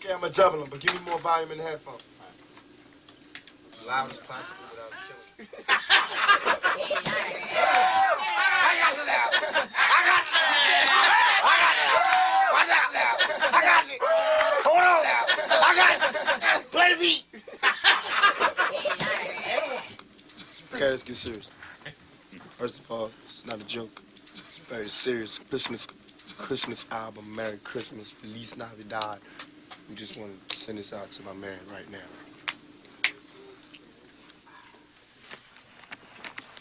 Okay, I'm gonna double them, but give me more volume in the headphones. As loud as possible without killing. I got it now. I got it. I got it. Watch out now. I got it. Hold on now. I got it. Play the beat. Okay, let's get serious. First of all, it's not a joke. It's very serious. Christmas album, Merry Christmas, Feliz Navidad. We just want to send this out to my man right now.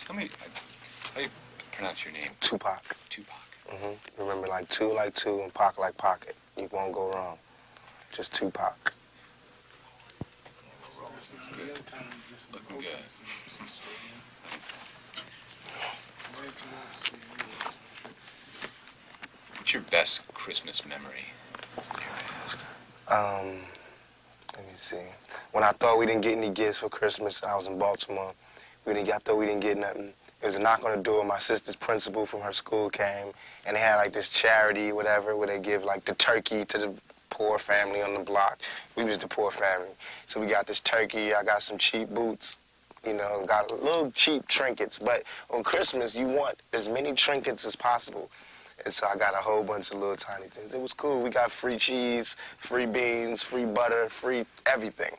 Tell me, how do you pronounce your name? Tupac. Tupac. Remember, like two and Pac like pocket. You won't go wrong. Just Tupac. Good. Looking good. What's your best Christmas memory? Let me see. When I thought we didn't get any gifts for Christmas, I was in Baltimore. I thought we didn't get nothing. It was a knock on the door. My sister's principal from her school came, and they had like this charity, whatever, where they give like the turkey to the poor family on the block. We was the poor family. So we got this turkey. I got some cheap boots, you know, got a little cheap trinkets. But on Christmas, you want as many trinkets as possible. And so I got a whole bunch of little tiny things. It was cool. We got free cheese, free beans, free butter, free everything.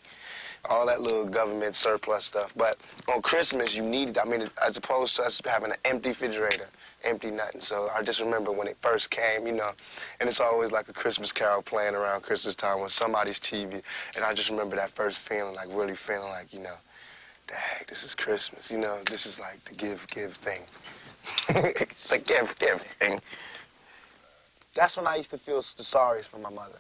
All that little government surplus stuff. But on Christmas, you need it. I mean, as opposed to us having an empty refrigerator, empty nothing. So I just remember when it first came, you know, and it's always like a Christmas carol playing around Christmas time on somebody's TV. And I just remember that first feeling, like really feeling like, you know, dang, this is Christmas. You know, this is like the give thing. The give thing. That's when I used to feel the sorriest for my mother.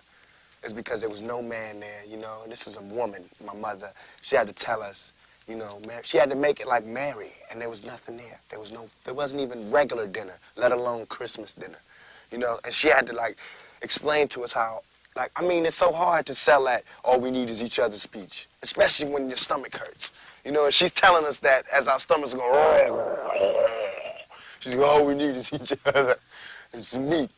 It's because there was no man there, you know, and this is a woman, my mother. She had to tell us, you know, she had to make it like Mary, and there was nothing there. There wasn't even regular dinner, let alone Christmas dinner, you know, and she had to, like, explain to us how, like, I mean, it's so hard to sell that all we need is each other's speech, especially when your stomach hurts, you know, and she's telling us that as our stomachs go, she's going, all we need is each other. It's meat.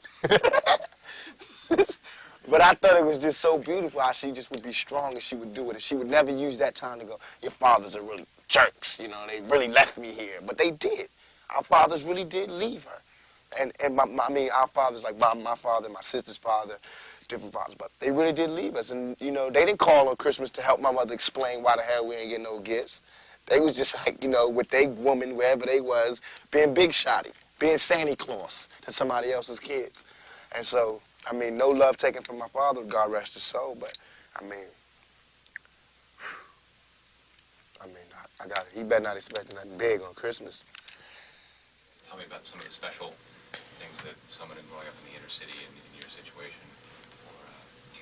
But I thought it was just so beautiful how she just would be strong and she would do it. And she would never use that time to go, your fathers are really jerks, you know, they really left me here. But they did. Our fathers really did leave her. And I mean, our fathers, like my father, my sister's father, different fathers, but they really did leave us. And, you know, they didn't call on Christmas to help my mother explain why the hell we ain't getting no gifts. They was just like, you know, with their woman, wherever they was, being big shotty, being Santa Claus to somebody else's kids. And so, I mean, no love taken from my father, God rest his soul, but, I mean, I got it. He better not expect nothing big on Christmas. Tell me about some of the special things that someone growing up in the inner city and in your situation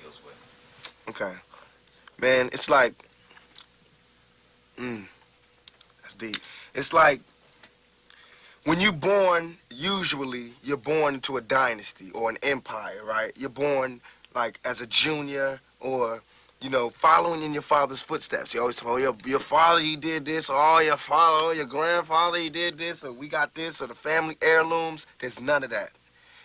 deals with. Okay. Man, it's like, that's deep. It's like, when you're born, usually you're born into a dynasty or an empire, right? You're born like as a junior or, you know, following in your father's footsteps. You always tell, oh, your father, he did this, or oh, your father, oh, your grandfather, he did this, or we got this, or the family heirlooms. There's none of that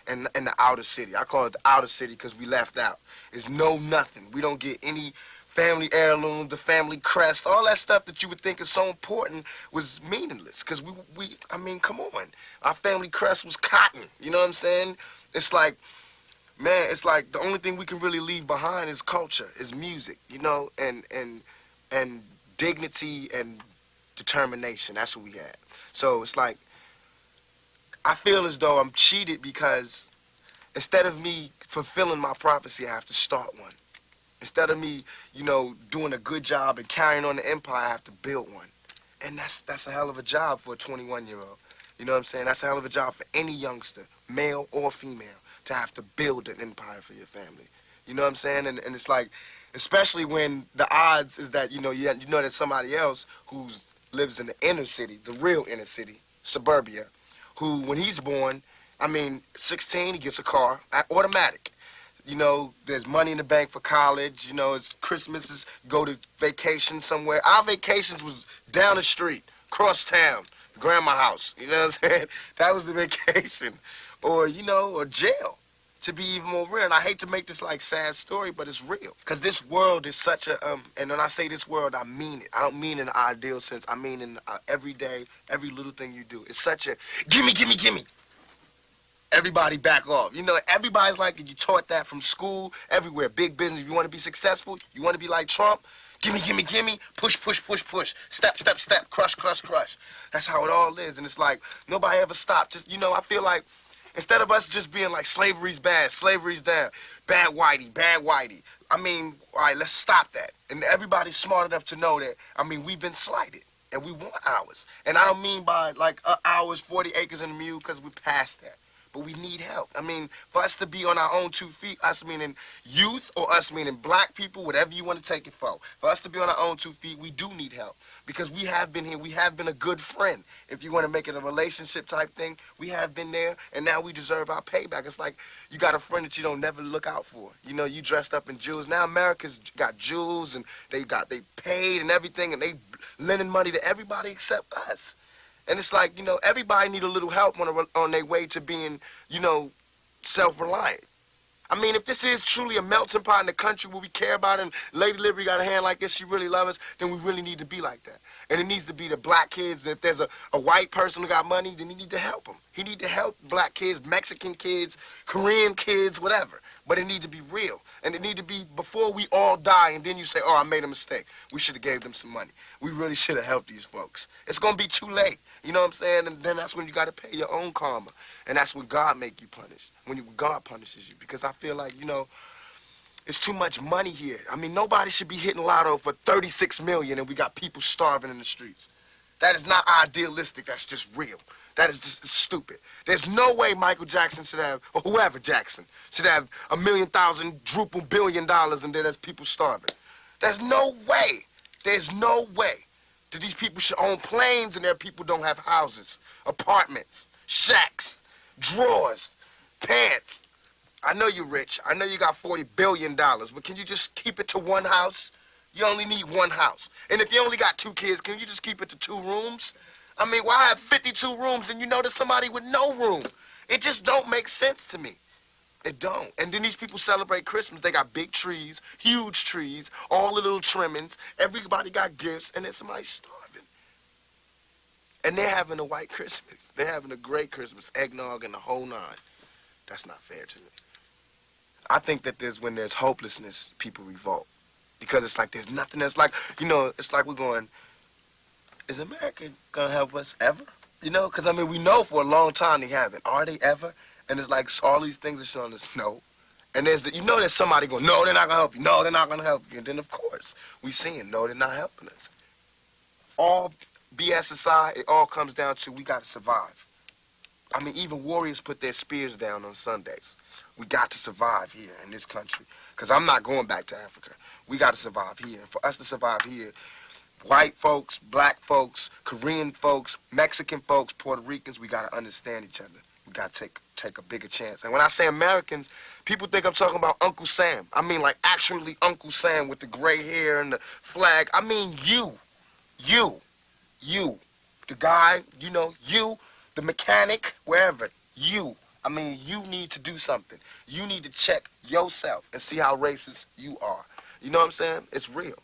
in the outer city. I call it the outer city because we left out. There's nothing. We don't get any family heirloom, the family crest, all that stuff that you would think is so important was meaningless. Because I mean, come on. Our family crest was cotton. You know what I'm saying? It's like, man, it's like the only thing we can really leave behind is culture, is music, you know, and dignity and determination. That's what we had. So it's like, I feel as though I'm cheated because instead of me fulfilling my prophecy, I have to start one. Instead of me, you know, doing a good job and carrying on the empire, I have to build one. And that's a hell of a job for a 21-year-old. You know what I'm saying? That's a hell of a job for any youngster, male or female, to have to build an empire for your family. You know what I'm saying? And it's like, especially when the odds is that, you know that somebody else who lives in the inner city, the real inner city, suburbia, who, when he's born, I mean, 16, he gets a car, automatic. You know, there's money in the bank for college. You know, it's Christmas, go to vacation somewhere. Our vacations was down the street, cross town, grandma's house. You know what I'm saying? That was the vacation. Or, you know, or jail. to be even more real. And I hate to make this like sad story, but it's real. Because this world is such a, and when I say this world, I mean it. I don't mean in an ideal sense. I mean in every day, every little thing you do. It's such a, gimme, gimme, gimme. Everybody back off. You know, everybody's like, you taught that from school, everywhere. Big business. If you want to be successful, you want to be like Trump, gimme, gimme, gimme, push, push, push, push, step, step, step, crush, crush, crush. That's how it all is. And it's like, nobody ever stopped. Just, you know, I feel like, instead of us just being like, slavery's bad, slavery's down, bad whitey, bad whitey. I mean, all right, let's stop that. And everybody's smart enough to know that, I mean, we've been slighted. And we want ours. And I don't mean by, like, ours, 40 acres and a mule, because we're past that. But we need help. I mean, for us to be on our own 2 feet, us meaning youth or us meaning black people, whatever you want to take it for us to be on our own 2 feet, we do need help. Because we have been here. We have been a good friend. If you want to make it a relationship type thing, we have been there, and now we deserve our payback. It's like you got a friend that you don't never look out for. You know, you dressed up in jewels. Now America's got jewels, and they paid and everything, and they lending money to everybody except us. And it's like, you know, everybody need a little help on their way to being, you know, self-reliant. I mean, if this is truly a melting pot in the country where we care about it, and Lady Liberty got a hand like this, she really loves us, then we really need to be like that. And it needs to be the black kids. And if there's a white person who got money, then he need to help them. He need to help black kids, Mexican kids, Korean kids, whatever. But it need to be real. And it need to be before we all die, and then you say, oh, I made a mistake. We should have gave them some money. We really should have helped these folks. It's going to be too late. You know what I'm saying? And then that's when you got to pay your own karma. And that's when God make you punish. When God punishes you. Because I feel like, you know, it's too much money here. I mean, nobody should be hitting lotto for $36 million and we got people starving in the streets. That is not idealistic. That's just real. That is just stupid. There's no way Michael Jackson should have, or whoever Jackson, should have $1 million, $1 billion, and then there's people starving. There's no way. There's no way that these people should own planes and their people don't have houses, apartments, shacks, drawers, pants. I know you're rich. I know you got $40 billion, but can you just keep it to one house? You only need one house. And if you only got 2 kids, can you just keep it to 2 rooms? I mean, why have 52 rooms and you know there's somebody with no room? It just don't make sense to me. It don't. And then these people celebrate Christmas. They got big trees, huge trees, all the little trimmings. Everybody got gifts, and then somebody's starving. And they're having a white Christmas. They're having a great Christmas, eggnog and the whole 9. That's not fair to me. I think that when there's hopelessness, people revolt. Because it's like there's nothing else. Like, you know, it's like we're going, is America going to help us ever? You know, because, I mean, we know for a long time they haven't. Are they ever? And it's like all these things are showing us no. And you know there's somebody going, no, they're not going to help you. No, they're not going to help you. And then, of course, we seeing, no, they're not helping us. All BS aside, it all comes down to we got to survive. I mean, even warriors put their spears down on Sundays. We got to survive here in this country. Because I'm not going back to Africa. We got to survive here. And for us to survive here, white folks, black folks, Korean folks, Mexican folks, Puerto Ricans, we got to understand each other. We got to take a bigger chance. And when I say Americans, people think I'm talking about Uncle Sam. I mean, like, actually Uncle Sam with the gray hair and the flag. I mean you, the guy, you know, you, the mechanic, wherever, you. I mean, you need to do something. You need to check yourself and see how racist you are. You know what I'm saying? It's real.